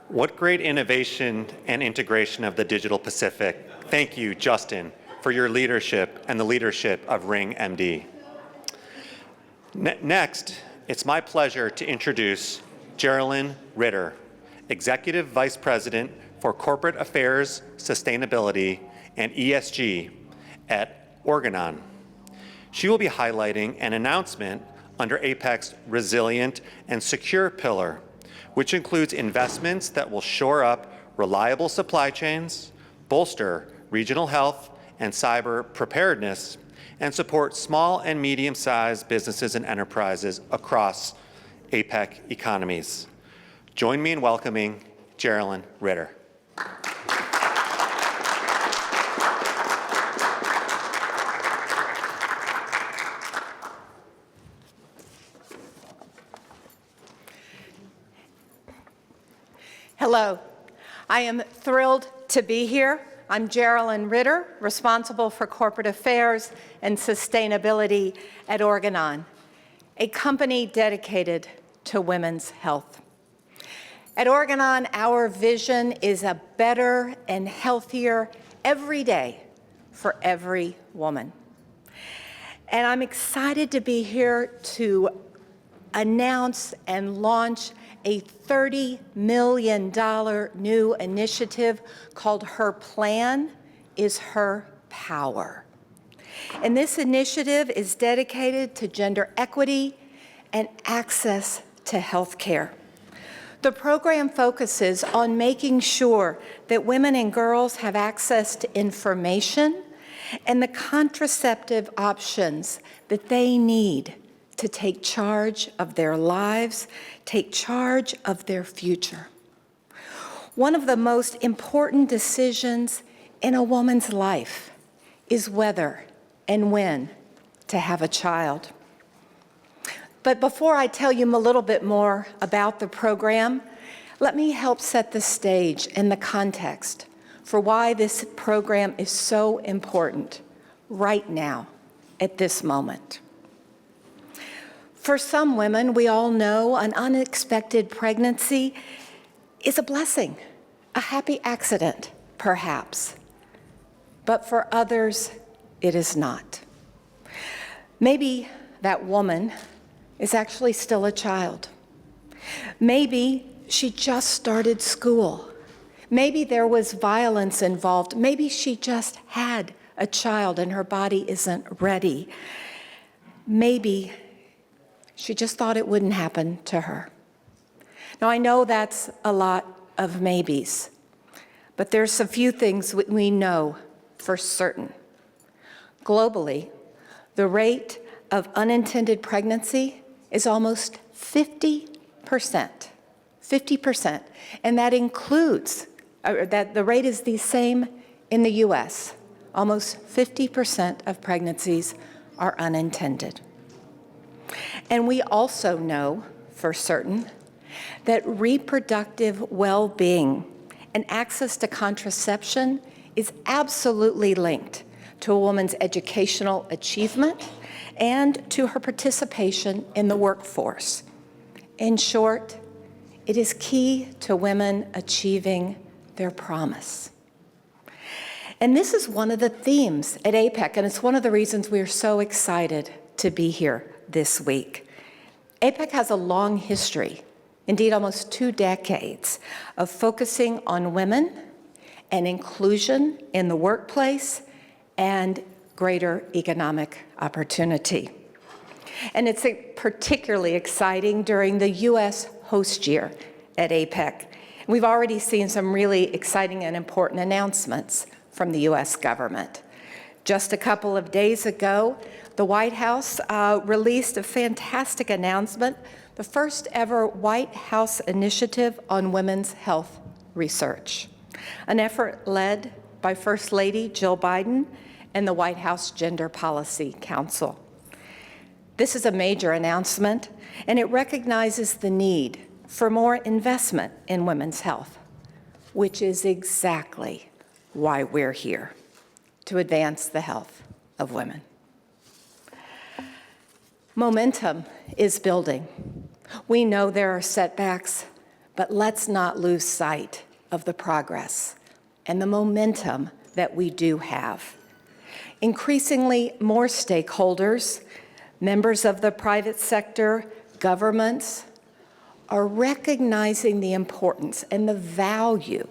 What great innovation and integration of the Digital Pacific. Thank you, Justin, for your leadership and the leadership of Ring MD. Next, it's my pleasure to introduce Geraldine Ritter, Executive Vice President for Corporate Affairs, Sustainability, and ESG at Organon. She will be highlighting an announcement under APEC's Resilient and Secure pillar, which includes investments that will shore up reliable supply chains, bolster regional health and cyber preparedness, and support small and medium-sized businesses and enterprises across APEC economies. Join me in welcoming Geraldine Ritter. Hello, I am thrilled to be here. I'm Geraldine Ritter, responsible for corporate affairs and sustainability at Organon, a company dedicated to women's health. At Organon, our vision is a better and healthier every day for every woman. And I'm excited to be here to announce and launch a $30 million new initiative called Her Plan is Her Power. And this initiative is dedicated to gender equity and access to health care. The program focuses on making sure that women and girls have access to information and the contraceptive options that they need to take charge of their lives, take charge of their future. One of the most important decisions in a woman's life is whether and when to have a child. But before I tell you a little bit more about the program, let me help set the stage and the context for why this program is so important right now, at this moment. For some women, we all know an unexpected pregnancy is a blessing, a happy accident, perhaps. But for others, it is not. Maybe that woman is actually still a child. Maybe she just started school. Maybe there was violence involved. Maybe she just had a child and her body isn't ready. Maybe she just thought it wouldn't happen to her. Now, I know that's a lot of maybes, but there's a few things we know for certain. Globally, the rate of unintended pregnancy is almost 50%. 50%. And that includes, that the rate is the same in the US. Almost 50% of pregnancies are unintended. And we also know for certain that reproductive well-being and access to contraception is absolutely linked to a woman's educational achievement and to her participation in the workforce. In short, it is key to women achieving their promise. And this is one of the themes at APEC, and it's one of the reasons we are so excited to be here this week. APEC has a long history, indeed almost 2 decades, of focusing on women and inclusion in the workplace and greater economic opportunity. And it's particularly exciting during the U.S. host year at APEC. We've already seen some really exciting and important announcements from the U.S. government. Just a couple of days ago, the White House released a fantastic announcement, the first ever White House initiative on women's health research, an effort led by First Lady Jill Biden and the White House Gender Policy Council. This is a major announcement, and it recognizes the need for more investment in women's health, which is exactly why we're here, to advance the health of women. Momentum is building. We know there are setbacks, but let's not lose sight of the progress and the momentum that we do have. Increasingly, more stakeholders, members of the private sector, governments, are recognizing the importance and the value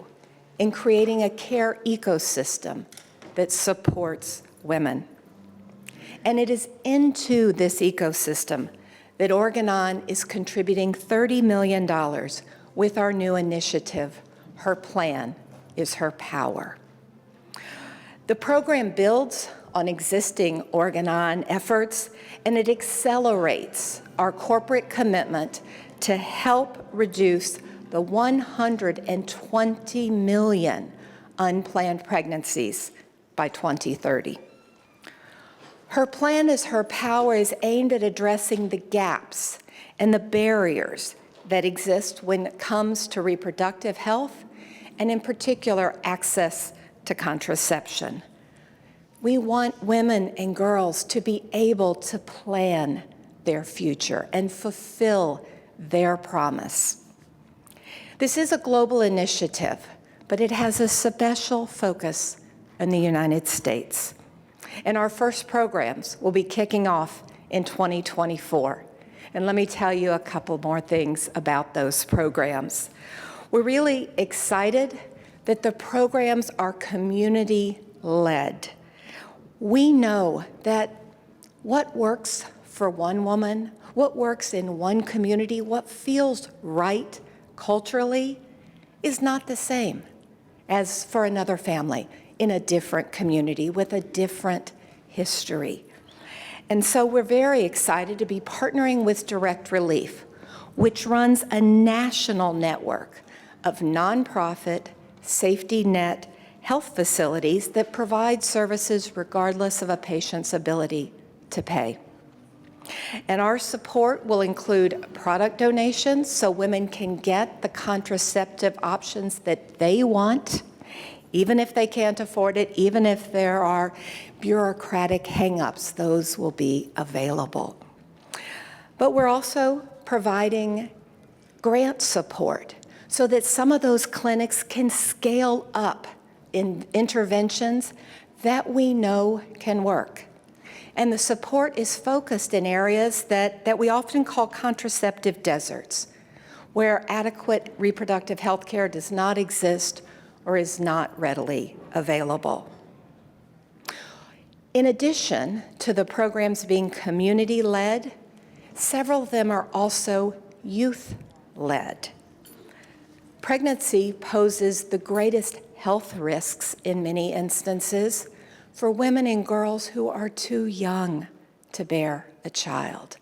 in creating a care ecosystem that supports women. And it is into this ecosystem that Organon is contributing $30 million with our new initiative, Her Plan is Her Power. The program builds on existing Organon efforts, and it accelerates our corporate commitment to help reduce the 120 million unplanned pregnancies by 2030. Her Plan is Her Power is aimed at addressing the gaps and the barriers that exist when it comes to reproductive health, and in particular, access to contraception. We want women and girls to be able to plan their future and fulfill their promise. This is a global initiative, but it has a special focus in the United States. And our first programs will be kicking off in 2024. And let me tell you a couple more things about those programs. We're really excited that the programs are community-led. We know that what works for one woman, what works in one community, what feels right culturally is not the same as for another family in a different community with a different history. And so we're very excited to be partnering with Direct Relief, which runs a national network of nonprofit safety net health facilities that provide services regardless of a patient's ability to pay. And our support will include product donations so women can get the contraceptive options that they want, even if they can't afford it, even if there are bureaucratic hangups, those will be available. But we're also providing grant support so that some of those clinics can scale up in interventions that we know can work. And the support is focused in areas that we often call contraceptive deserts, where adequate reproductive health care does not exist or is not readily available. In addition to the programs being community-led, several of them are also youth-led. Pregnancy poses the greatest health risks in many instances for women and girls who are too young to bear a child.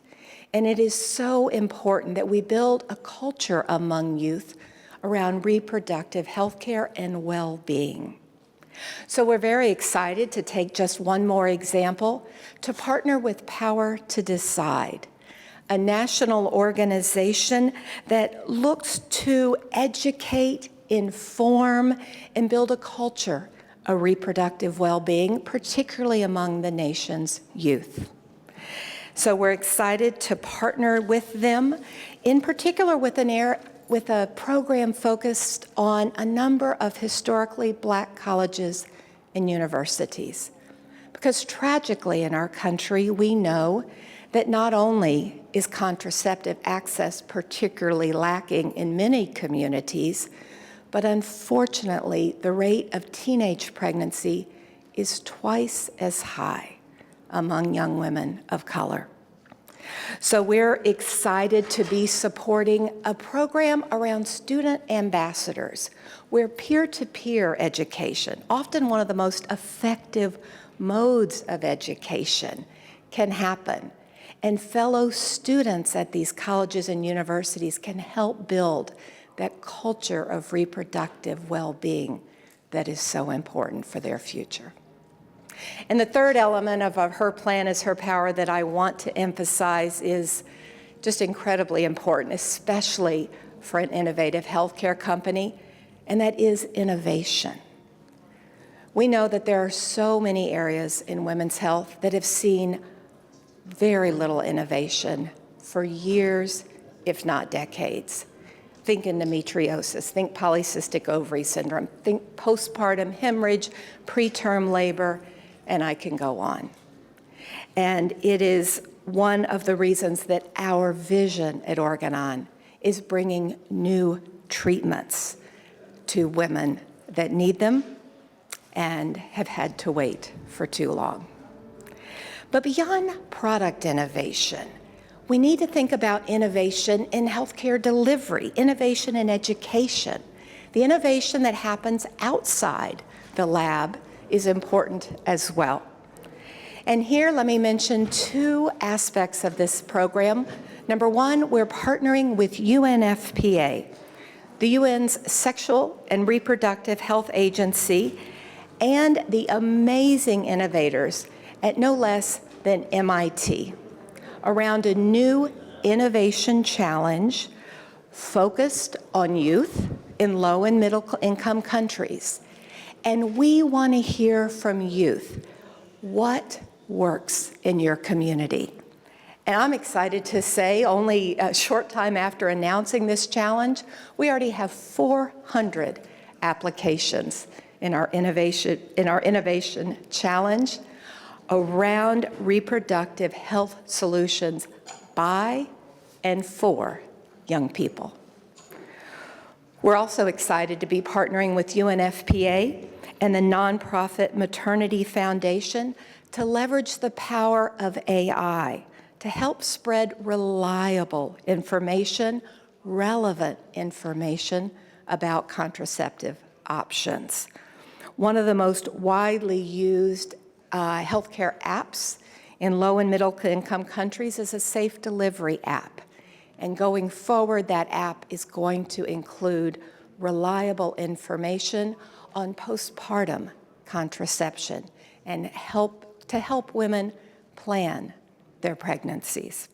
And it is so important that we build a culture among youth around reproductive health care and well-being. So we're very excited to take just one more example to partner with Power to Decide, a national organization that looks to educate, inform, and build a culture of reproductive well-being, particularly among the nation's youth. So we're excited to partner with them, in particular with a program focused on a number of historically Black colleges and universities. Because tragically in our country, we know that not only is contraceptive access particularly lacking in many communities, but unfortunately, the rate of teenage pregnancy is twice as high among young women of color. So we're excited to be supporting a program around student ambassadors, where peer-to-peer education, often one of the most effective modes of education, can happen. And fellow students at these colleges and universities can help build that culture of reproductive well-being that is so important for their future. And the third element of Her Plan is Her Power that I want to emphasize is just incredibly important, especially for an innovative healthcare company, and that is innovation. We know that there are so many areas in women's health that have seen very little innovation for years, if not decades. Think endometriosis, think polycystic ovary syndrome, think postpartum hemorrhage, preterm labor, and I can go on. And it is one of the reasons that our vision at Organon is bringing new treatments to women that need them and have had to wait for too long. But beyond product innovation, we need to think about innovation in healthcare delivery, innovation in education. The innovation that happens outside the lab is important as well. And here, let me mention two aspects of this program. Number one, we're partnering with UNFPA, the UN's Sexual and Reproductive Health Agency, and the amazing innovators at no less than MIT, around a new innovation challenge focused on youth in low and middle income countries. And we want to hear from youth what works in your community. And I'm excited to say, only a short time after announcing this challenge, we already have 400 applications in our innovation challenge around reproductive health solutions by and for young people. We're also excited to be partnering with UNFPA and the nonprofit Maternity Foundation to leverage the power of AI to help spread reliable information, relevant information about contraceptive options. One of the most widely used healthcare apps in low and middle income countries is a safe delivery app. And going forward, that app is going to include reliable information on postpartum contraception and to help women plan their pregnancies.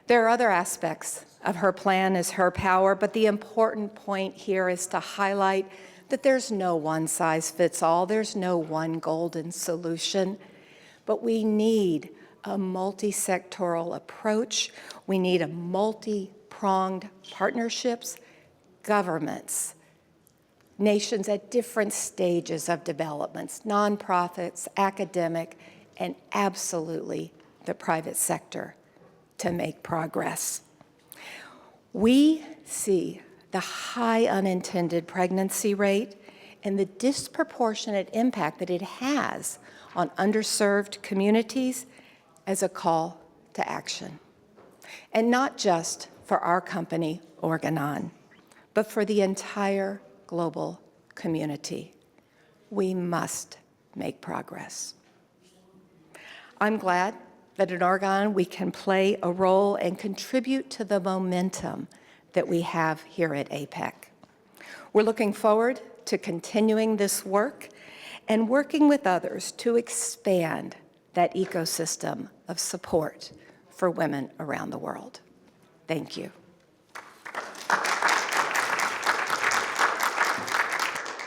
There are other aspects of her plan as her power, but the important point here is to highlight that there's no one size fits all, there's no one golden solution, but we need a multi-sectoral approach. We need a multi-pronged partnerships, governments, nations at different stages of developments, nonprofits, academic, and absolutely the private sector to make progress. We see the high unintended pregnancy rate and the disproportionate impact that it has on underserved communities as a call to action. And not just for our company, Organon, but for the entire global community. We must make progress. I'm glad that at Organon we can play a role and contribute to the momentum that we have here at APEC. We're looking forward to continuing this work and working with others to expand that ecosystem of support for women around the world. Thank you.